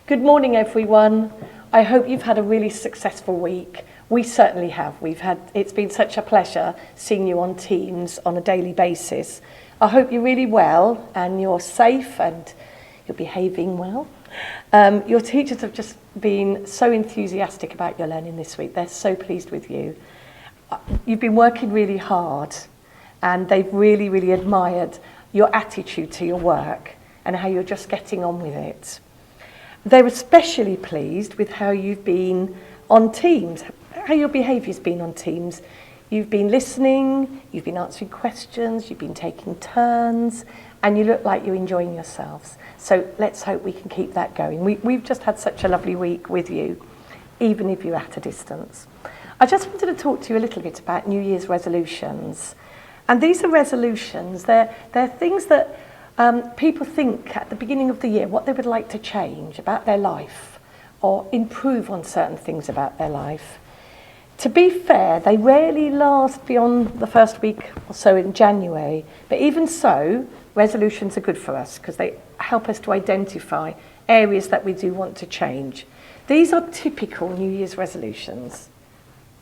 Good morning, everyone. I hope you've had a really successful week. We certainly have. It's been such a pleasure seeing you on Teams on a daily basis. I hope you're really well and you're safe and you're behaving well. Your teachers have just been so enthusiastic about your learning this week. They're so pleased with you. You've been working really hard and they've really, really admired your attitude to your work and how you're just getting on with it. They're especially pleased with how you've been on Teams, how your behaviour's been on Teams. You've been listening, you've been answering questions, you've been taking turns, and you look like you're enjoying yourselves. So let's hope we can keep that going. We've just had such a lovely week with you, even if you're at a distance. I just wanted to talk to you a little bit about New Year's resolutions. And these are resolutions, they're things that people think at the beginning of the year what they would like to change about their life or improve on certain things about their life. To be fair, they rarely last beyond the first week or so in January, but even so, resolutions are good for us because they help us to identify areas that we do want to change. These are typical New Year's resolutions.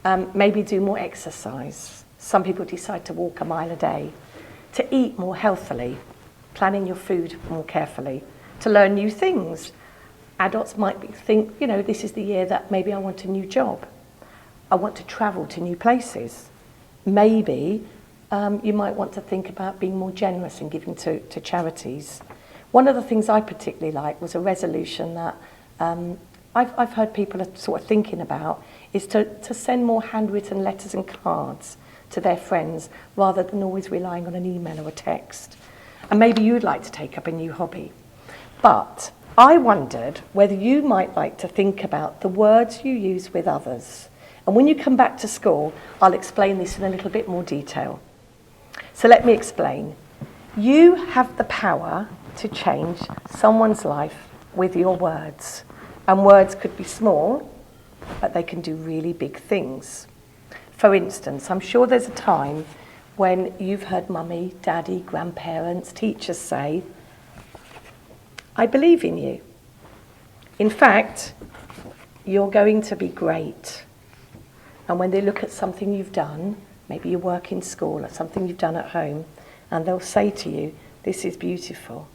Maybe do more exercise. Some people decide to walk a mile a day, to eat more healthily, planning your food more carefully, to learn new things. Adults might think, this is the year that maybe I want a new job. I want to travel to new places. Maybe you might want to think about being more generous and giving to charities. One of the things I particularly liked was a resolution that I've heard people are sort of thinking about is to send more handwritten letters and cards to their friends rather than always relying on an email or a text. And maybe you'd like to take up a new hobby. But I wondered whether you might like to think about the words you use with others. And when you come back to school, I'll explain this in a little bit more detail. So let me explain. You have the power to change someone's life with your words. And words could be small, but they can do really big things. For instance, I'm sure there's a time when you've heard mummy, daddy, grandparents, teachers say, I believe in you. In fact, you're going to be great. And when they look at something you've done, maybe your work in school or something you've done at home, and they'll say to you, this is beautiful.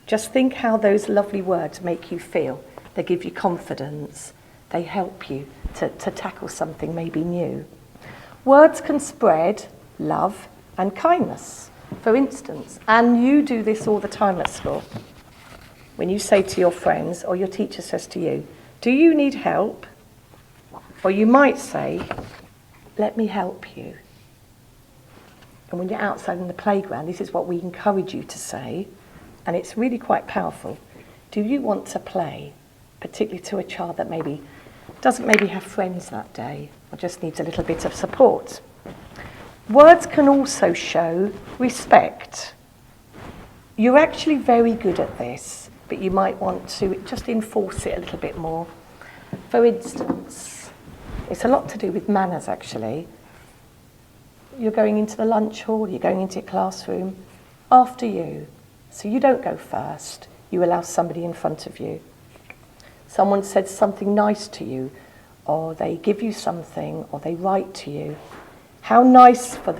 Just think how those lovely words make you feel. They give you confidence. They help you to tackle something maybe new. Words can spread love and kindness, for instance, and you do this all the time at school. When you say to your friends, or your teacher says to you, do you need help? Or you might say, let me help you. And when you're outside in the playground, this is what we encourage you to say, and it's really quite powerful. Do you want to play? Particularly to a child that maybe doesn't have friends that day, or just needs a little bit of support. Words can also show respect. You're actually very good at this, but you might want to just enforce it a little bit more. For instance, it's a lot to do with manners actually. You're going into the lunch hall, you're going into your classroom, after you. So you don't go first, you allow somebody in front of you. Someone said something nice to you, or they give you something, or they write to you. How nice for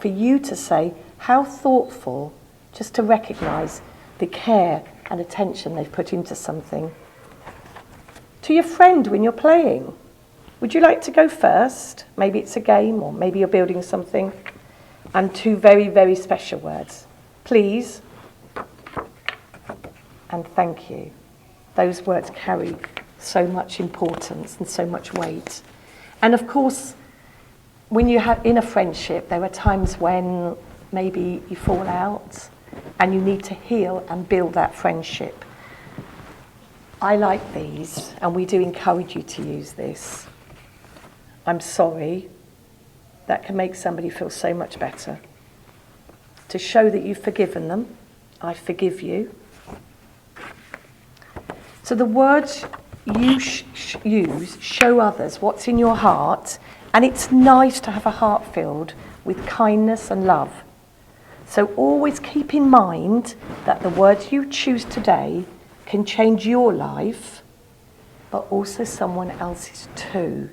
you to say, how thoughtful, just to recognise the care and attention they've put into something. To your friend when you're playing, would you like to go first? Maybe it's a game, or maybe you're building something. And two very, very special words. Please and thank you. Those words carry so much importance and so much weight. And of course, when you have in a friendship, there are times when maybe you fall out and you need to heal and build that friendship. I like these, and we do encourage you to use this. I'm sorry. That can make somebody feel so much better. To show that you've forgiven them, I forgive you. So the words you use show others what's in your heart, and it's nice to have a heart filled with kindness and love. So always keep in mind that the words you choose today can change your life, but also someone else's too.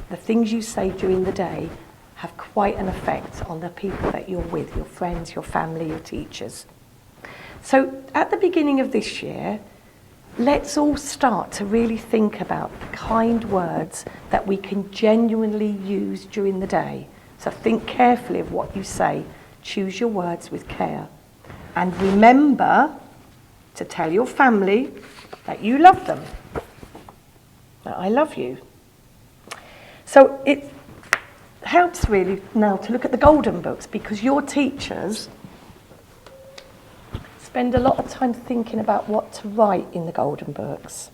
The things you say during the day have quite an effect on the people that you're with, your friends, your family, your teachers. So at the beginning of this year, let's all start to really think about the kind words that we can genuinely use during the day. So think carefully of what you say. Choose your words with care. And remember to tell your family that you love them, that I love you. So it helps really now to look at the golden books, because your teachers spend a lot of time thinking about what to write in the golden books.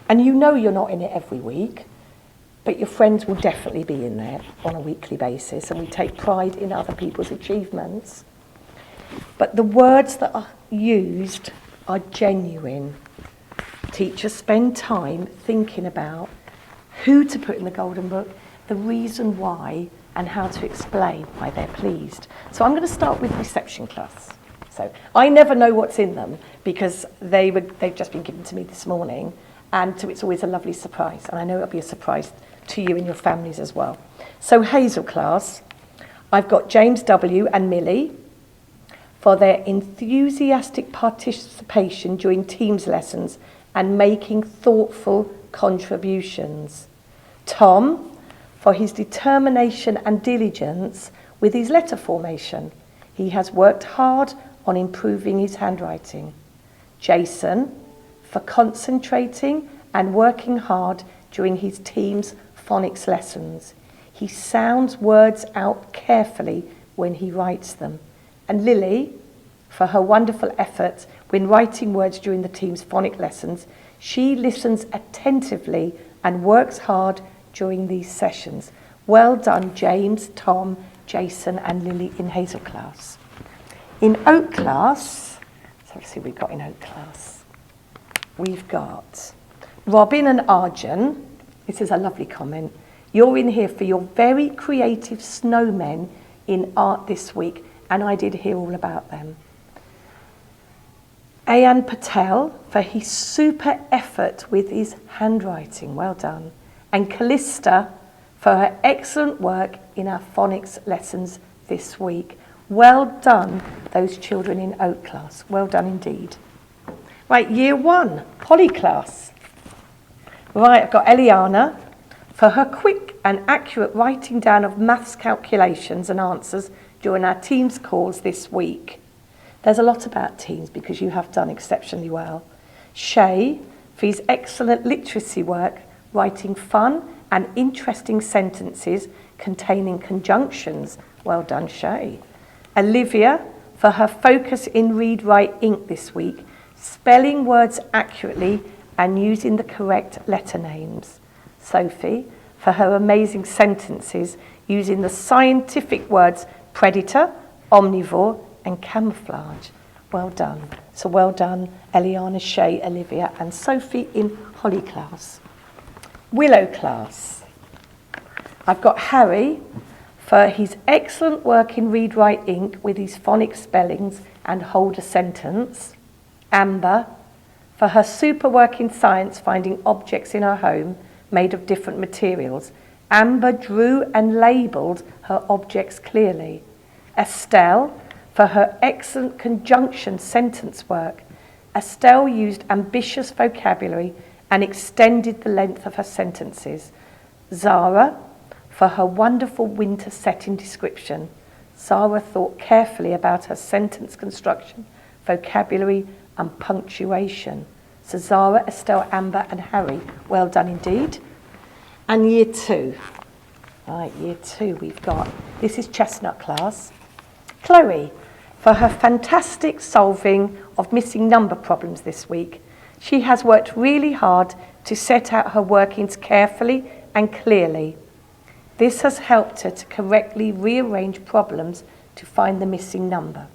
And you know you're not in it every week, but your friends will definitely be in there on a weekly basis, and we take pride in other people's achievements. But the words that are used are genuine. Teachers spend time thinking about who to put in the golden book, the reason why, and how to explain why they're pleased. So I'm going to start with reception class. So I never know what's in them, because they've just been given to me this morning, and so it's always a lovely surprise, and I know it'll be a surprise to you and your families as well. So Hazel class, I've got James W. and Millie for their enthusiastic participation during Teams lessons and making thoughtful contributions. Tom for his determination and diligence with his letter formation. He has worked hard on improving his handwriting. Jason for concentrating and working hard during his team's phonics lessons. He sounds words out carefully when he writes them. And Lily for her wonderful effort when writing words during the team's phonics lessons. She listens attentively and works hard during these sessions. Well done, James, Tom, Jason and Lily in Hazel class. In Oak class, let's see what we've got in Oak class. We've got Robin and Arjun. This is a lovely comment. You're in here for your very creative snowmen in art this week, and I did hear all about them. Ayan Patel for his super effort with his handwriting. Well done. And Callista for her excellent work in our phonics lessons this week. Well done, those children in Oak class. Well done indeed. Right, year 1, Polly class. Right, I've got Eliana for her quick and accurate writing down of maths calculations and answers during our Teams calls this week. There's a lot about Teams because you have done exceptionally well. Shay for his excellent literacy work, writing fun and interesting sentences containing conjunctions. Well done, Shay. Olivia for her focus in Read, Write, Ink this week, spelling words accurately and using the correct letter names. Sophie for her amazing sentences using the scientific words predator, omnivore and camouflage. Well done. So well done, Eliana, Shay, Olivia and Sophie in Holly class. Willow class. I've got Harry for his excellent work in Read, Write, Ink with his phonics spellings and hold a sentence. Amber for her super work in science finding objects in her home made of different materials. Amber drew and labelled her objects clearly. Estelle for her excellent conjunction sentence work. Estelle used ambitious vocabulary and extended the length of her sentences. Zara for her wonderful winter setting description. Zara thought carefully about her sentence construction, vocabulary and punctuation. So Zara, Estelle, Amber and Harry, well done indeed. And year 2. Right, year 2 we've got, this is Chestnut class. Chloe for her fantastic solving of missing number problems this week. She has worked really hard to set out her workings carefully and clearly. This has helped her to correctly rearrange problems to find the missing number.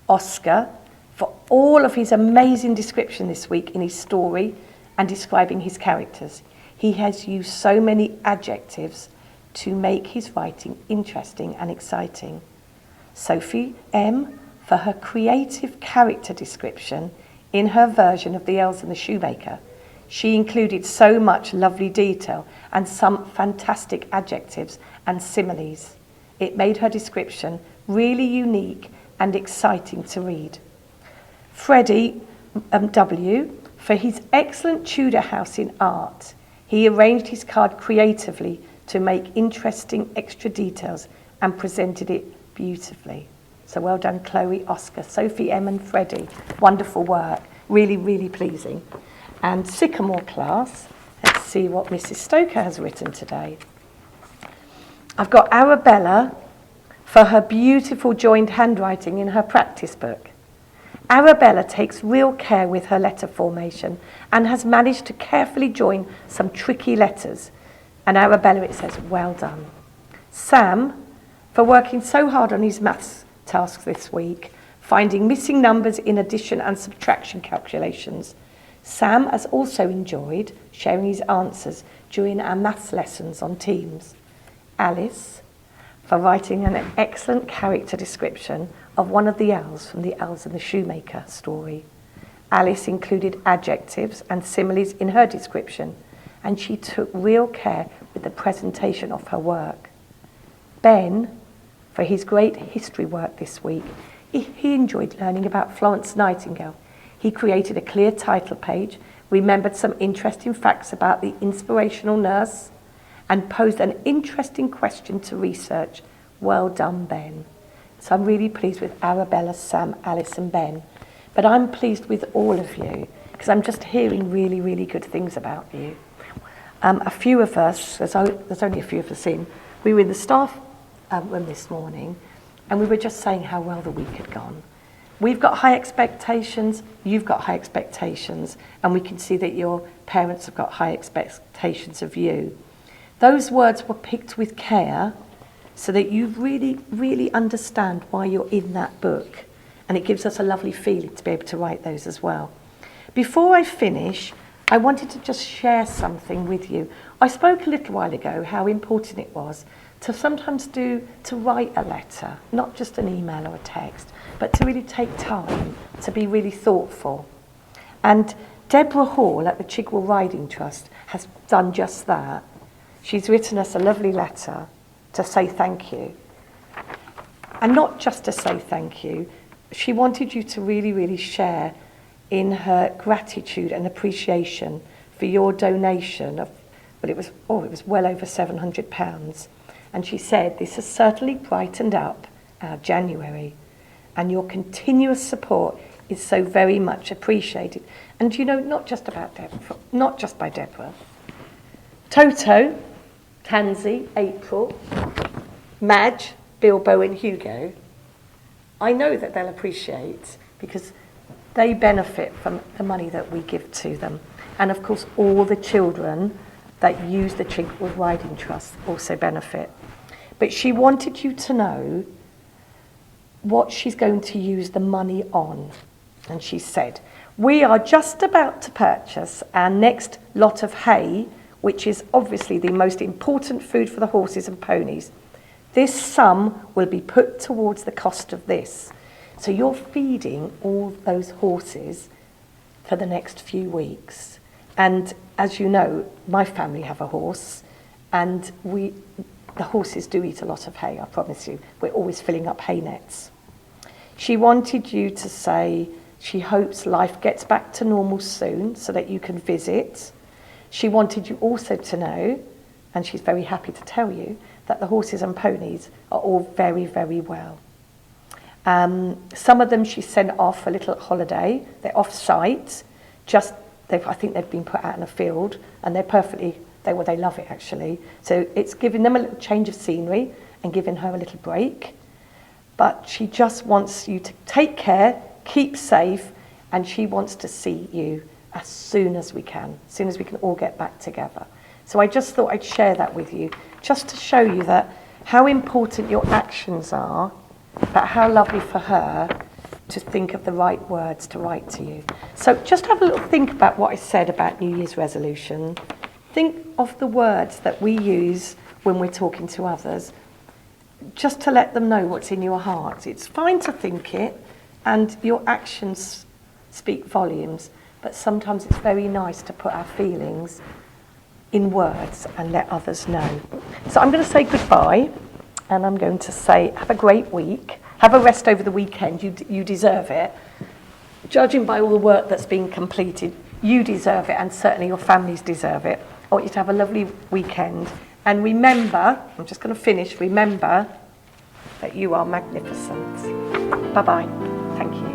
Oscar for all of his amazing description this week in his story and describing his characters. He has used so many adjectives to make his writing interesting and exciting. Sophie M for her creative character description in her version of the Elves and the Shoemaker. She included so much lovely detail and some fantastic adjectives and similes. It made her description really unique and exciting to read. Freddie W. for his excellent Tudor house in art. He arranged his card creatively to make interesting extra details and presented it beautifully. So well done, Chloe, Oscar, Sophie, M and Freddie. Wonderful work. Really, really pleasing. And Sycamore class, let's see what Mrs. Stoker has written today. I've got Arabella for her beautiful joined handwriting in her practice book. Arabella takes real care with her letter formation and has managed to carefully join some tricky letters. And Arabella, it says, well done. Sam, for working so hard on his maths task this week, finding missing numbers in addition and subtraction calculations. Sam has also enjoyed sharing his answers during our maths lessons on Teams. Alice, for writing an excellent character description of one of the elves from the Elves and the Shoemaker story. Alice included adjectives and similes in her description, and she took real care with the presentation of her work. Ben, for his great history work this week, he enjoyed learning about Florence Nightingale. He created a clear title page, remembered some interesting facts about the inspirational nurse, and posed an interesting question to research. Well done, Ben. So I'm really pleased with Arabella, Sam, Alice and Ben. But I'm pleased with all of you because I'm just hearing really, really good things about you. A few of us, there's only a few of us in, we were in the staff room this morning and we were just saying how well the week had gone. We've got high expectations, you've got high expectations, and we can see that your parents have got high expectations of you. Those words were picked with care so that you really, really understand why you're in that book. And it gives us a lovely feeling to be able to write those as well. Before I finish, I wanted to just share something with you. I spoke a little while ago how important it was to sometimes to write a letter, not just an email or a text, but to really take time, to be really thoughtful. And Deborah Hall at the Chigwell Riding Trust has done just that. She's written us a lovely letter to say thank you. And not just to say thank you, she wanted you to really, really share in her gratitude and appreciation for your donation of, well, it was well over £700. And she said, this has certainly brightened up our January, and your continuous support is so very much appreciated. And you know, not just by Deborah. Toto, Tansy, April, Madge, Bilbo and Hugo, I know that they'll appreciate because they benefit from the money that we give to them. And of course, all the children that use the Chigwell Riding Trust also benefit. But she wanted you to know what she's going to use the money on. And she said, we are just about to purchase our next lot of hay, which is obviously the most important food for the horses and ponies. This sum will be put towards the cost of this. So you're feeding all those horses for the next few weeks. And as you know, my family have a horse, and the horses do eat a lot of hay, I promise you. We're always filling up hay nets. She wanted you to say she hopes life gets back to normal soon so that you can visit. She wanted you also to know, and she's very happy to tell you, that the horses and ponies are all very, very well. Some of them she sent off a little holiday. They're off-site. I think they've been put out in a field, and they love it actually. So it's giving them a little change of scenery and giving her a little break. But she just wants you to take care, keep safe, and she wants to see you as soon as we can all get back together. So I just thought I'd share that with you, just to show you that how important your actions are, but how lovely for her to think of the right words to write to you. So just have a little think about what I said about New Year's resolution. Think of the words that we use when we're talking to others, just to let them know what's in your heart. It's fine to think it, and your actions speak volumes, but sometimes it's very nice to put our feelings in words and let others know. So I'm going to say goodbye, and I'm going to say have a great week. Have a rest over the weekend. You deserve it. Judging by all the work that's been completed, you deserve it, and certainly your families deserve it. I want you to have a lovely weekend. And remember, I'm just going to finish, remember that you are magnificent. Bye-bye. Thank you.